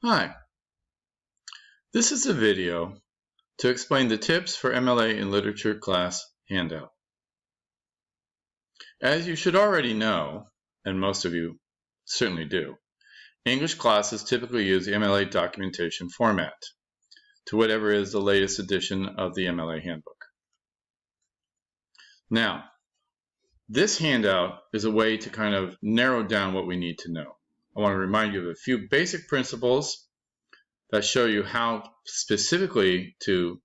Hi, this is a video to explain the Tips for MLA in Literature class handout. As you should already know, and most of you certainly do, English classes typically use the MLA documentation format to whatever is the latest edition of the MLA handbook. Now, this handout is a way to kind of narrow down what we need to know. I want to remind you of a few basic principles that show you how specifically to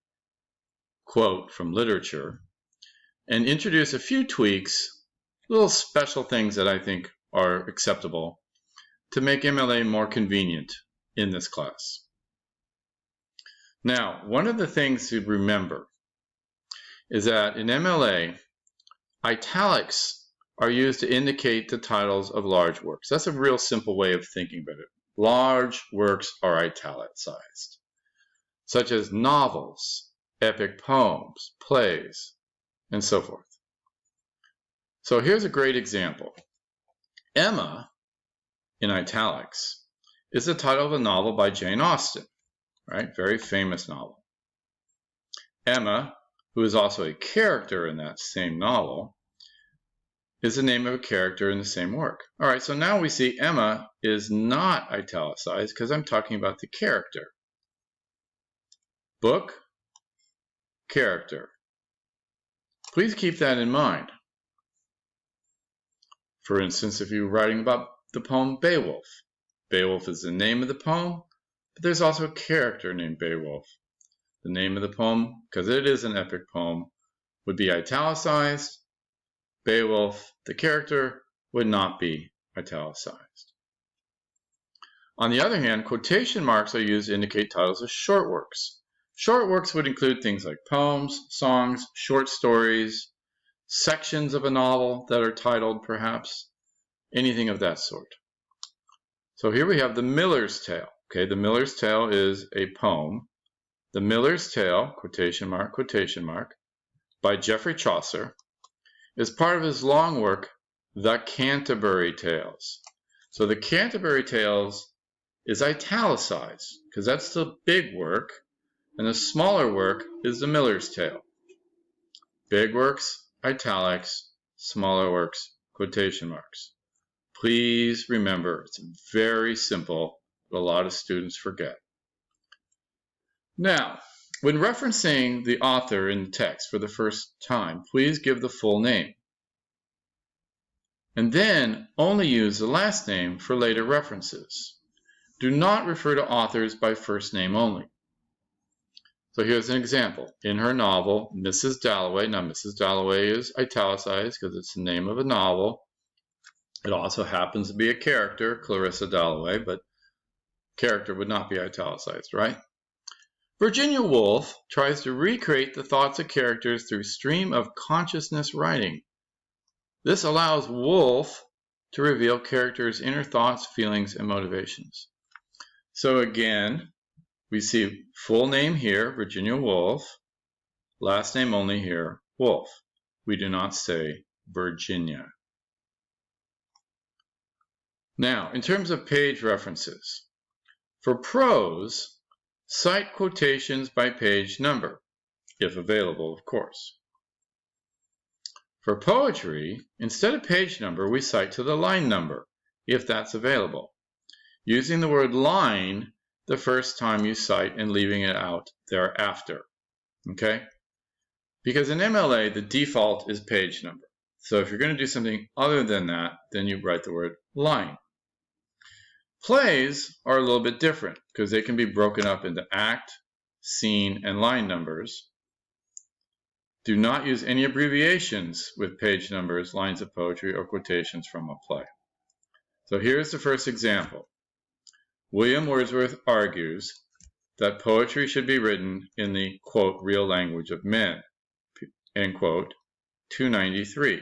quote from literature, and introduce a few tweaks, little special things that I think are acceptable to make MLA more convenient in this class. Now, one of the things to remember is that in MLA, italics are used to indicate the titles of large works. That's a real simple way of thinking about it. Large works are italicized, such as novels, epic poems, plays, and so forth. So here's a great example. Emma, in italics, is the title of a novel by Jane Austen, right? Very famous novel. Emma, who is also a character in that same novel, is the name of a character in the same work. All right, so now we see Emma is not italicized because I'm talking about the character. Book, character. Please keep that in mind. For instance, if you're writing about the poem Beowulf, Beowulf is the name of the poem, but there's also a character named Beowulf. The name of the poem, because it is an epic poem, would be italicized. Beowulf, the character, would not be italicized. On the other hand, quotation marks are used to indicate titles of short works. Short works would include things like poems, songs, short stories, sections of a novel that are titled, perhaps, anything of that sort. So here we have The Miller's Tale. Okay, The Miller's Tale is a poem. The Miller's Tale, quotation mark, by Geoffrey Chaucer, is part of his long work, The Canterbury Tales. So The Canterbury Tales is italicized, because that's the big work, and the smaller work is The Miller's Tale. Big works, italics, smaller works, quotation marks. Please remember, it's very simple, but a lot of students forget. Now, when referencing the author in the text for the first time, please give the full name. And then only use the last name for later references. Do not refer to authors by first name only. So here's an example. In her novel, Mrs. Dalloway, now Mrs. Dalloway is italicized because it's the name of a novel. It also happens to be a character, Clarissa Dalloway, but character would not be italicized, right? Virginia Woolf tries to recreate the thoughts of characters through stream of consciousness writing. This allows Woolf to reveal characters' inner thoughts, feelings, and motivations. So again, we see full name here, Virginia Woolf, last name only here, Woolf. We do not say Virginia. Now, in terms of page references, for prose, cite quotations by page number, if available, of course. For poetry, instead of page number, we cite to the line number, if that's available, using the word line the first time you cite and leaving it out thereafter, okay? Because in MLA, the default is page number. So if you're going to do something other than that, then you write the word line. Plays are a little bit different because they can be broken up into act, scene, and line numbers. Do not use any abbreviations with page numbers, lines of poetry, or quotations from a play. So here's the first example. William Wordsworth argues that poetry should be written in the, quote, real language of men, end quote, 293.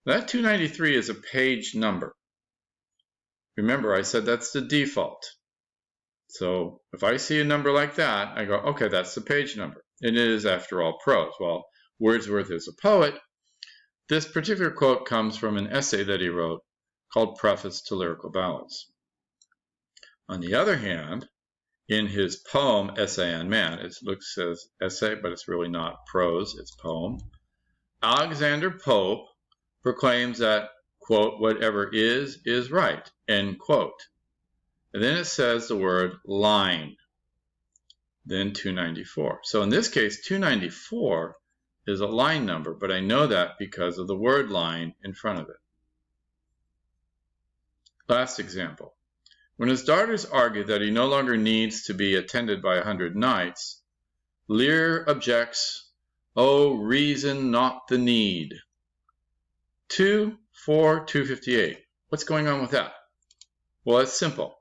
That 293 is a page number. Remember, I said that's the default. So if I see a number like that, I go, okay, that's the page number. It is, after all, prose. Well, Wordsworth is a poet. This particular quote comes from an essay that he wrote called Preface to Lyrical Ballads. On the other hand, in his poem, Essay on Man, it looks as essay, but it's really not prose, it's poem, Alexander Pope proclaims that, quote, whatever is right, end quote. And then it says the word line, then 294. So in this case, 294 is a line number, but I know that because of the word line in front of it. Last example. When his daughters argue that he no longer needs to be attended by 100 knights, Lear objects, "Oh, reason not the need." 2, 4, 258. What's going on with that? Well, it's simple.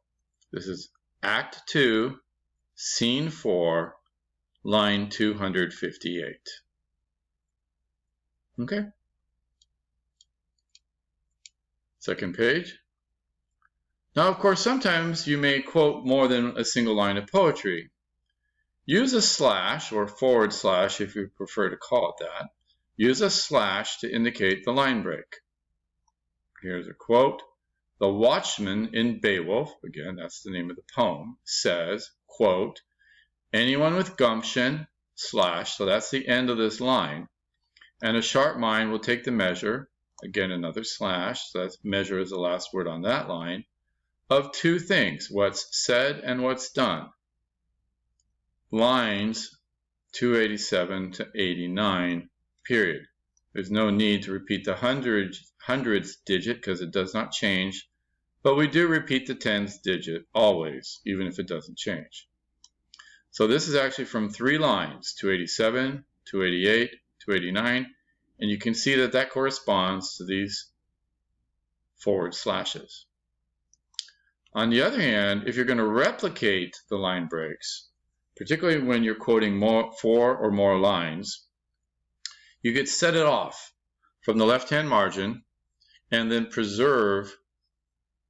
This is Act 2, Scene 4, line 258. Okay? Second page. Now, of course, sometimes you may quote more than a single line of poetry. Use a slash, or forward slash if you prefer to call it that. Use a slash to indicate the line break. Here's a quote. The watchman in Beowulf, again, that's the name of the poem, says, quote, anyone with gumption, slash, so that's the end of this line, and a sharp mind will take the measure, again, another slash, so that's measure is the last word on that line, of two things, what's said and what's done. Lines 287 to 89, period. There's no need to repeat the hundreds digit because it does not change, but we do repeat the tens digit always, even if it doesn't change. So this is actually from 3 lines, 287, 288, 289, and you can see that that corresponds to these forward slashes. On the other hand, if you're going to replicate the line breaks, particularly when you're quoting 4 or more lines, you could set it off from the left-hand margin and then preserve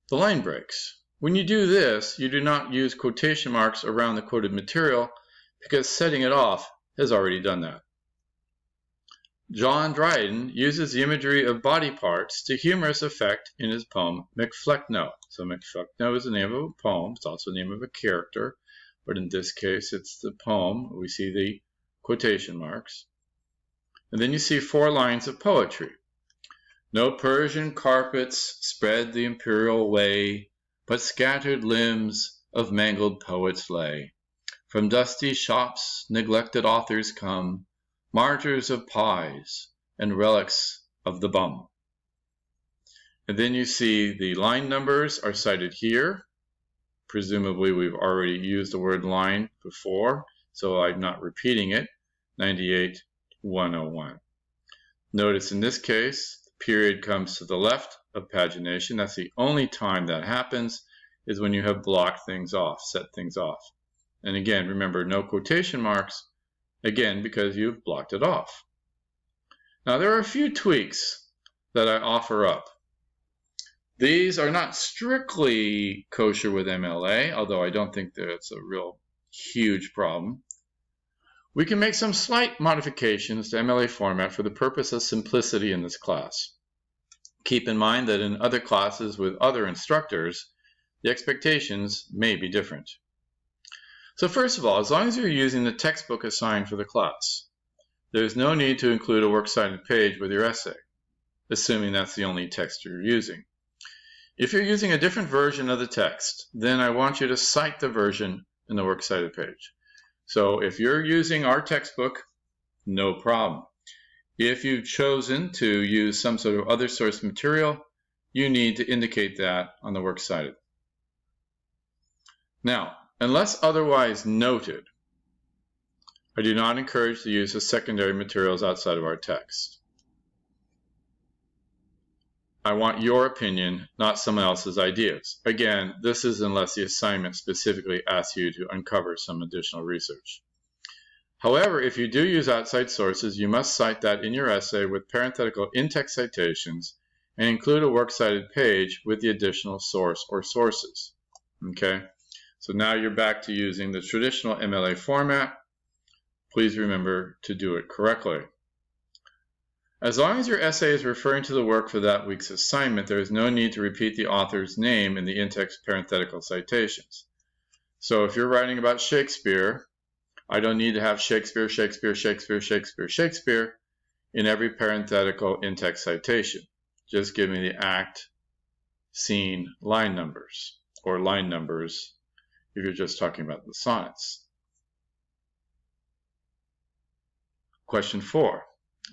the line breaks. When you do this, you do not use quotation marks around the quoted material because setting it off has already done that. John Dryden uses the imagery of body parts to humorous effect in his poem McFlecknoe. So McFlecknoe is the name of a poem. It's also the name of a character, but in this case it's the poem. We see the quotation marks. And then you see 4 lines of poetry. No Persian carpets spread the imperial way, but scattered limbs of mangled poets lay. From dusty shops neglected authors come, martyrs of pies and relics of the bum. And then you see the line numbers are cited here. Presumably we've already used the word line before, so I'm not repeating it. 98, 101. Notice in this case, the period comes to the left of pagination. That's the only time that happens, is when you have blocked things off, set things off. And again, remember, no quotation marks, again, because you've blocked it off. Now, there are a few tweaks that I offer up. These are not strictly kosher with MLA, although I don't think that it's a real huge problem. We can make some slight modifications to MLA format for the purpose of simplicity in this class. Keep in mind that in other classes with other instructors, the expectations may be different. So first of all, as long as you're using the textbook assigned for the class, there's no need to include a works cited page with your essay, assuming that's the only text you're using. If you're using a different version of the text, then I want you to cite the version in the works cited page. So if you're using our textbook, no problem. If you've chosen to use some sort of other source material, you need to indicate that on the works cited. Now, unless otherwise noted, I do not encourage the use of secondary materials outside of our text. I want your opinion, not someone else's ideas. Again, this is unless the assignment specifically asks you to uncover some additional research. However, if you do use outside sources, you must cite that in your essay with parenthetical in-text citations and include a works cited page with the additional source or sources. Okay? So now you're back to using the traditional MLA format. Please remember to do it correctly. As long as your essay is referring to the work for that week's assignment, there is no need to repeat the author's name in the in-text parenthetical citations. So if you're writing about Shakespeare, I don't need to have Shakespeare, Shakespeare, Shakespeare, Shakespeare, Shakespeare in every parenthetical in-text citation. Just give me the act, scene, line numbers, or line numbers if you're just talking about the sonnets.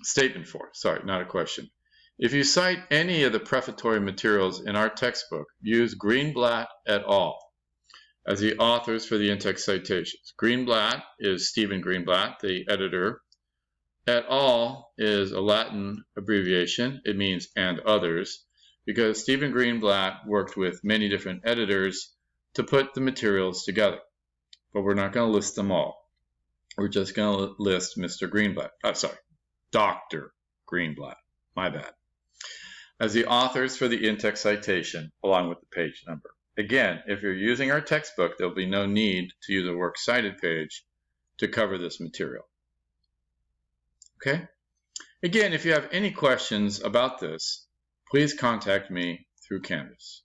Statement 4, sorry, not a question. If you cite any of the prefatory materials in our textbook, use Greenblatt et al. As the authors for the in-text citations. Greenblatt is Stephen Greenblatt, the editor. Et al. Is a Latin abbreviation. It means and others, because Stephen Greenblatt worked with many different editors to put the materials together. But we're not going to list them all. We're just going to list Mr. Greenblatt. Dr. Greenblatt. My bad. As the authors for the in-text citation, along with the page number. Again, if you're using our textbook, there'll be no need to use a works cited page to cover this material. Okay? Again, if you have any questions about this, please contact me through Canvas.